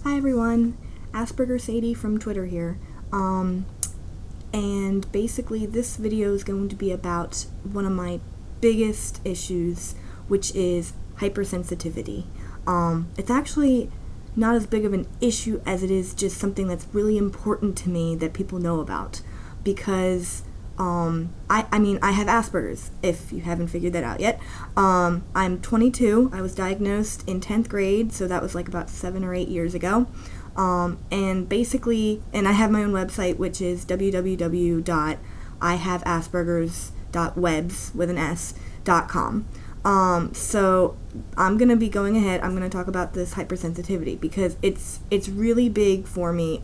Hi everyone, Asperger Sadie from Twitter here, and basically this video is going to be about one of my biggest issues, which is hypersensitivity. It's actually not as big of an issue as it is just something that's really important to me that people know about, because I have Asperger's, if you haven't figured that out yet. I'm 22. I was diagnosed in 10th grade, so that was like about 7 or 8 years ago. And basically, and I have my own website, which is www.ihaveaspergers.webs.com. So I'm going to be going ahead, I'm going to talk about this hypersensitivity because it's really big for me.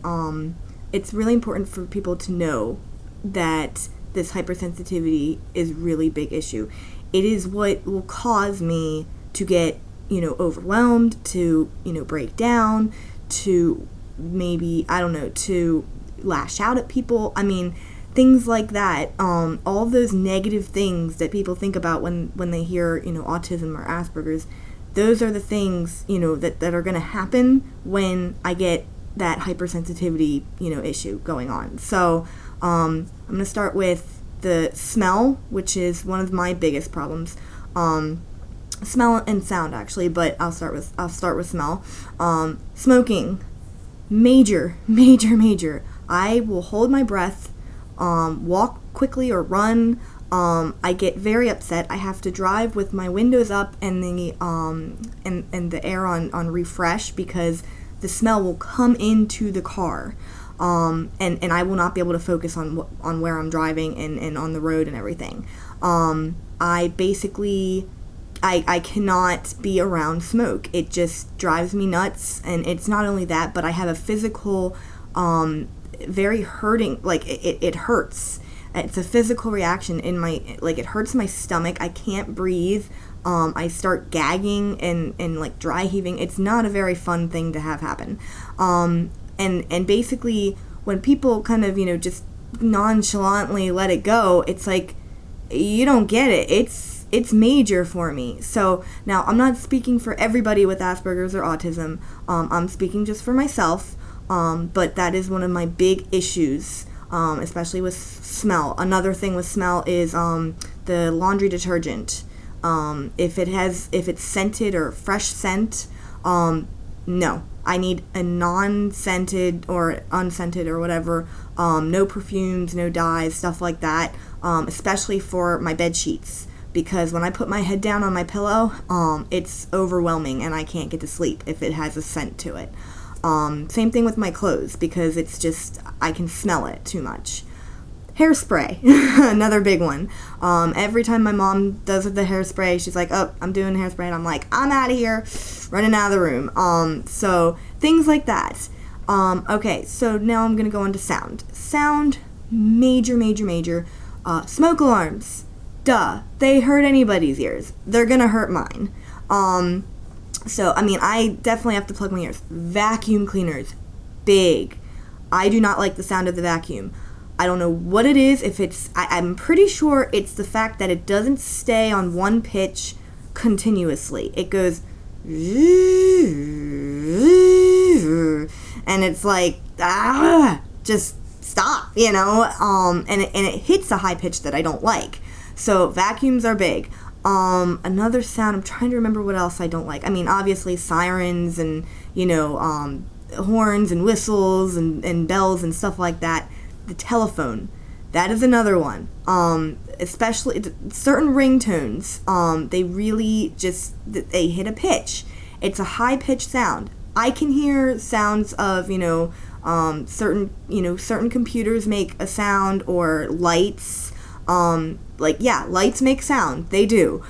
It's really important for people to know that this hypersensitivity is really big issue. It is what will cause me to get, overwhelmed, to, break down, to maybe, to lash out at people. Things like that. All those negative things that people think about when they hear, autism or Asperger's, those are the things, that are going to happen when I get that hypersensitivity, issue going on. So, I'm going to start with the smell, which is one of my biggest problems. Smell and sound, actually, but I'll start with smell. Smoking, major. I will hold my breath, walk quickly or run. I get very upset. I have to drive with my windows up and the and the air on refresh because the smell will come into the car. And I will not be able to focus on where I'm driving and on the road and everything. I cannot be around smoke. It just drives me nuts, and it's not only that, but I have a physical, very hurting, it hurts. It's a physical reaction in my, it hurts my stomach. I can't breathe. I start gagging and dry heaving. It's not a very fun thing to have happen. And basically, when people kind of, just nonchalantly let it go, it's like, you don't get it. It's major for me. So now I'm not speaking for everybody with Asperger's or autism. I'm speaking just for myself. But that is one of my big issues, especially with smell. Another thing with smell is the laundry detergent. If it's scented or fresh scent, no. I need a non-scented or unscented or whatever, no perfumes, no dyes, stuff like that, especially for my bed sheets, because when I put my head down on my pillow, it's overwhelming and I can't get to sleep if it has a scent to it. Same thing with my clothes, because it's just, I can smell it too much. Hairspray, another big one. Every time my mom does the hairspray, she's like, oh, I'm doing hairspray, and I'm like, I'm out of here, running out of the room. So things like that. Okay, so now I'm going to go into sound. Sound, major. Smoke alarms, duh, they hurt anybody's ears. They're going to hurt mine. So, I definitely have to plug my ears. Vacuum cleaners, big. I do not like the sound of the vacuum. I don't know what it is. I'm pretty sure it's the fact that it doesn't stay on one pitch continuously. It goes, and it's like, just stop, and it hits a high pitch that I don't like. So vacuums are big. Another sound, I'm trying to remember what else I don't like. Obviously sirens and, horns and whistles and bells and stuff like that. The telephone, that is another one. Especially certain ringtones, they really they hit a pitch. It's a high pitched sound. I can hear sounds of, certain computers make a sound, or lights. Lights make sound. They do.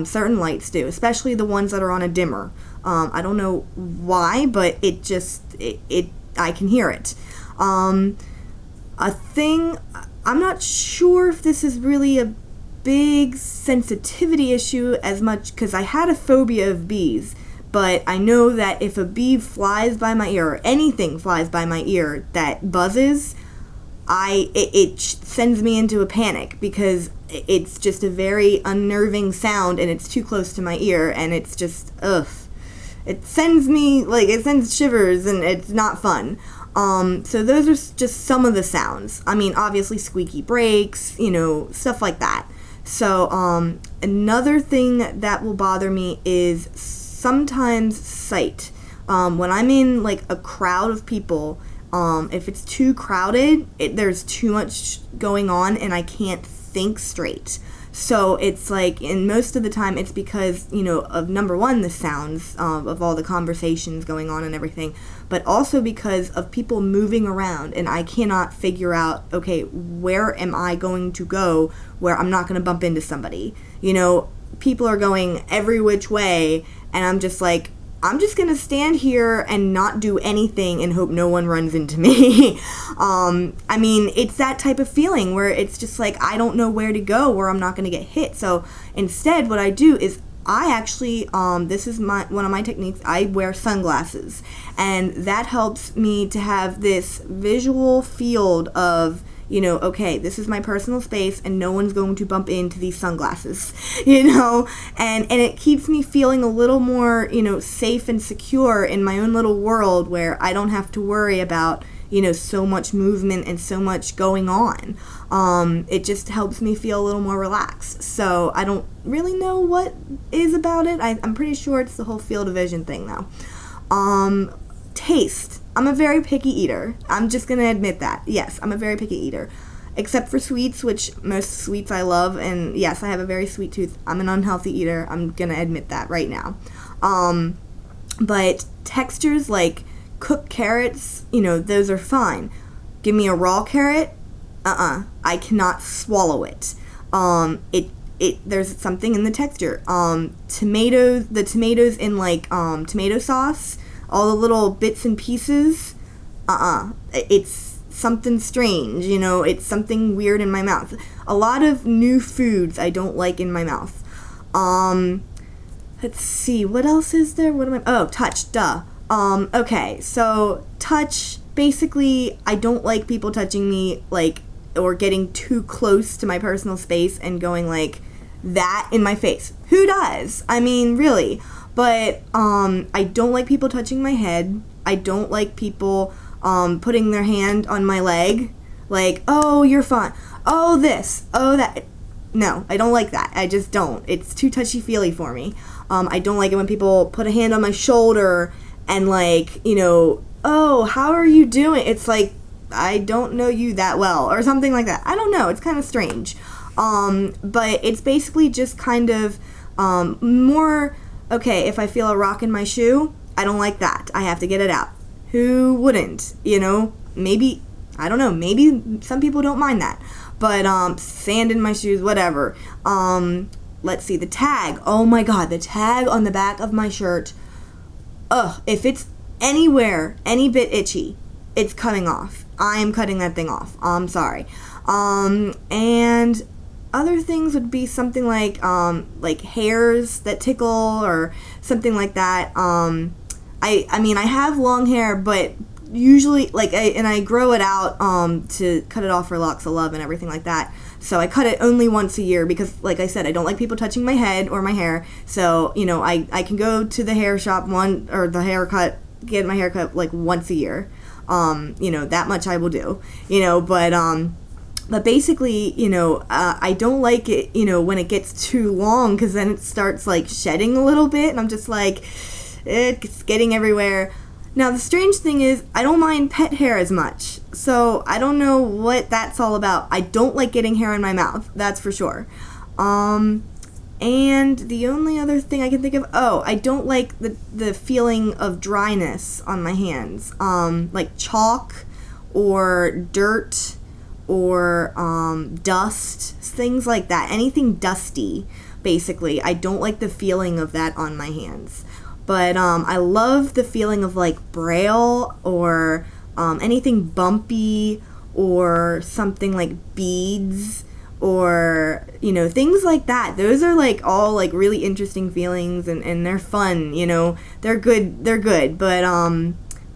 Certain lights do, especially the ones that are on a dimmer. I don't know why, but I can hear it. A thing, I'm not sure if this is really a big sensitivity issue as much, because I had a phobia of bees, but I know that if a bee flies by my ear, or anything flies by my ear that buzzes, it sends me into a panic, because it's just a very unnerving sound and it's too close to my ear, and it's just, ugh. it sends me, like, it sends shivers, and it's not fun. So those are just some of the sounds. I mean, obviously squeaky brakes, stuff like that. So, another thing that will bother me is sometimes sight. When I'm in, like, a crowd of people, if it's too crowded, there's too much going on, and I can't think straight. So it's like, and most of the time it's because, of number one, the sounds of all the conversations going on and everything, but also because of people moving around, and I cannot figure out, okay, where am I going to go where I'm not going to bump into somebody? People are going every which way, and I'm just like, I'm just going to stand here and not do anything and hope no one runs into me. I mean, it's that type of feeling where it's just like, I don't know where to go where I'm not going to get hit. So instead, what I do is I actually, this is one of my techniques, I wear sunglasses. And that helps me to have this visual field of, okay, this is my personal space and no one's going to bump into these sunglasses, and it keeps me feeling a little more, safe and secure in my own little world where I don't have to worry about, so much movement and so much going on. It just helps me feel a little more relaxed. So I don't really know what is about it. I'm pretty sure it's the whole field of vision thing though. Taste. I'm a very picky eater. I'm just going to admit that. Yes, I'm a very picky eater. Except for sweets, which most sweets I love. And yes, I have a very sweet tooth. I'm an unhealthy eater. I'm going to admit that right now. But textures like cooked carrots, those are fine. Give me a raw carrot. I cannot swallow it. There's something in the texture. The tomatoes in like tomato sauce, all the little bits and pieces, it's something strange, it's something weird in my mouth. A lot of new foods I don't like in my mouth. Let's see, what else is there? Touch, duh. Okay, so touch, basically, I don't like people touching me, like, or getting too close to my personal space and going like that in my face. Who does? I mean, really. But I don't like people touching my head. I don't like people putting their hand on my leg. Like, oh, you're fine. Oh, this. Oh, that. No, I don't like that. I just don't. It's too touchy-feely for me. I don't like it when people put a hand on my shoulder and like, oh, how are you doing? It's like, I don't know you that well or something like that. I don't know. It's kind of strange. But it's basically just kind of more... Okay, if I feel a rock in my shoe, I don't like that. I have to get it out. Who wouldn't? Maybe, I don't know, maybe some people don't mind that. But, sand in my shoes, whatever. Let's see, the tag. Oh my god, the tag on the back of my shirt. Ugh, if it's anywhere, any bit itchy, it's cutting off. I am cutting that thing off. I'm sorry. And... other things would be something like hairs that tickle or something like that. I mean, I have long hair, but usually, I grow it out to cut it off for locks of love and everything like that. So I cut it only once a year because, like I said, I don't like people touching my head or my hair. So, I can go to the hair shop get my hair cut like once a year. That much I will do, But basically, I don't like it, when it gets too long because then it starts, like, shedding a little bit. And I'm just like, it's getting everywhere. Now, the strange thing is, I don't mind pet hair as much. So, I don't know what that's all about. I don't like getting hair in my mouth. That's for sure. And the only other thing I can think of, I don't like the feeling of dryness on my hands. Like chalk or dirt or dust, things like that. Anything dusty, basically. I don't like the feeling of that on my hands. But I love the feeling of like braille or anything bumpy or something like beads or, things like that. Those are like all like really interesting feelings and they're fun, they're good.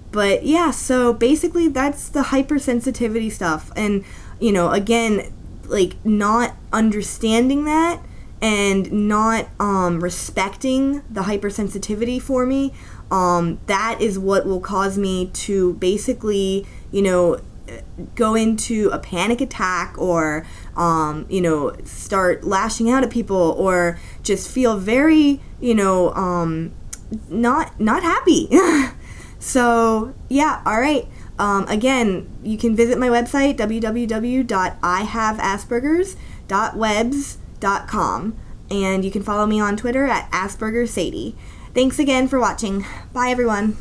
But yeah, so basically that's the hypersensitivity stuff. And, again, like not understanding that and not respecting the hypersensitivity for me that is what will cause me to basically, go into a panic attack, or start lashing out at people, or just feel very, not happy. So yeah, all right. Again, you can visit my website, www.ihaveaspergers.webs.com, and you can follow me on Twitter at Asperger Sadie. Thanks again for watching. Bye, everyone.